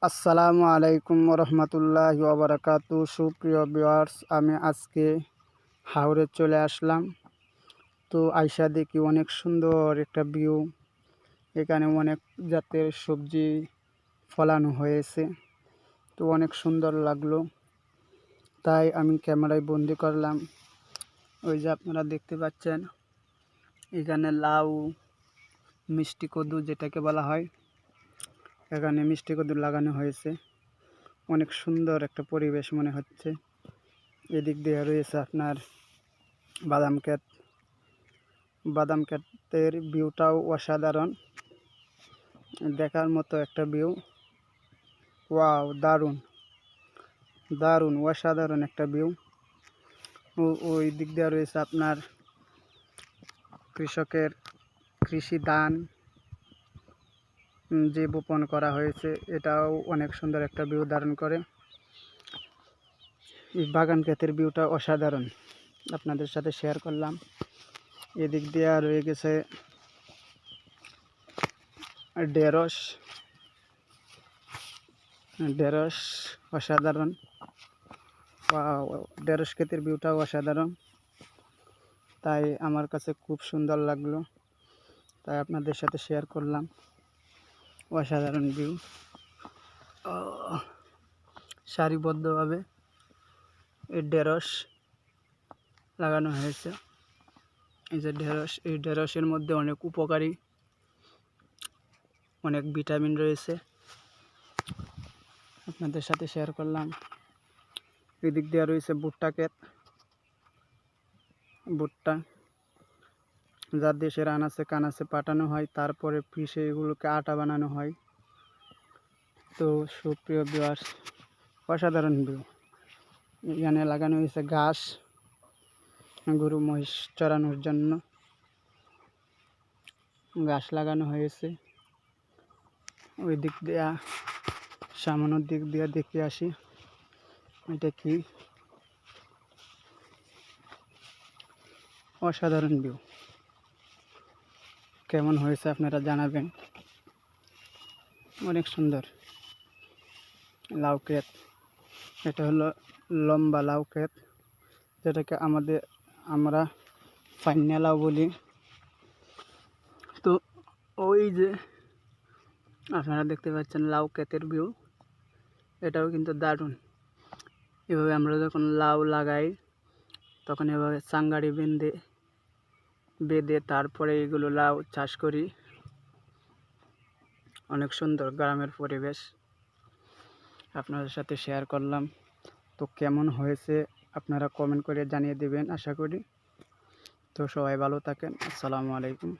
আসসালামু আলাইকুম রহমতুল্লাহি ওয়া বারাকাতু। সুপ্রিয় ভিউয়ার্স, আমি আজকে হাওরে চলে আসলাম। তো আইসা দেখি অনেক সুন্দর একটা ভিউ। এখানে অনেক জাতের সবজি ফলানো হয়েছে, তো অনেক সুন্দর লাগলো, তাই আমি ক্যামেরায় বন্দি করলাম। ওই যে আপনারা দেখতে পাচ্ছেন, এখানে লাউ, মিষ্টি কদু যেটাকে বলা হয়, এখানে মিষ্টি কদু লাগানো হয়েছে। অনেক সুন্দর একটা পরিবেশ মনে হচ্ছে। এদিক দিয়ে রয়েছে আপনার বাদাম ক্ষেতের ভিউটাও অসাধারণ, দেখার মতো একটা ভিউ। ওয়াও, দারুণ দারুণ অসাধারণ একটা ভিউ। ওই দিক দিয়ে রয়েছে আপনার কৃষকের কৃষি ধান যে বপন করা হয়েছে, এটাও অনেক সুন্দর একটা ভিউ ধারণ করে। এই বাগান ক্ষেতের ভিউটা অসাধারণ, আপনাদের সাথে শেয়ার করলাম। এদিক দিয়ে রয়ে গেছে ঢেঁড়স অসাধারণ। ঢেঁড়স ক্ষেতের ভিউটাও অসাধারণ, তাই আমার কাছে খুব সুন্দর লাগলো, তাই আপনাদের সাথে শেয়ার করলাম। অসাধারণ ভিউ, সারিবদ্ধভাবে এই ঢেঁড়স লাগানো হয়েছে। এই যে ঢেঁড়স, এই ঢেঁড়সের মধ্যে অনেক উপকারী, অনেক ভিটামিন রয়েছে, আপনাদের সাথে শেয়ার করলাম। এদিক দিয়ে রয়েছে ভুট্টা ক্ষেত, ভুট্টা যা দেশের আনাচে কানাচে পাঠানো হয়, তারপরে পিষে এগুলোকে আটা বানানো হয়। তো সুপ্রিয় ভিউয়ার্স, অসাধারণ ভিউ। এখানে লাগানো হয়েছে ঘাস, গরু মহিষ চড়ানোর জন্য ঘাস লাগানো হয়েছে। ওই দিক দিয়া, সামনের দিক দিয়ে দেখে আসি এটা কি। অসাধারণ ভিউ, কেমন হয়েছে আপনারা জানাবেন। অনেক সুন্দর লাউ ক্ষেত, এটা হলো লম্বা লাউ ক্ষেত, যেটাকে আমরা ফাইন্যা লাউ বলি। তো ওই যে আপনারা দেখতে পাচ্ছেন লাউ ক্ষেতের ভিউ, এটাও কিন্তু দারুণ। এভাবে আমরা যখন লাউ লাগাই, তখন এভাবে চাঙ্গাড়ি বেঁধে তারপরে এগুলো লাউ চাষ করি। অনেক সুন্দর গ্রামের পরিবেশ, আপনাদের সাথে শেয়ার করলাম। তো কেমন হয়েছে আপনারা কমেন্ট করে জানিয়ে দেবেন আশা করি। তো সবাই ভালো থাকেন। আসসালামু আলাইকুম।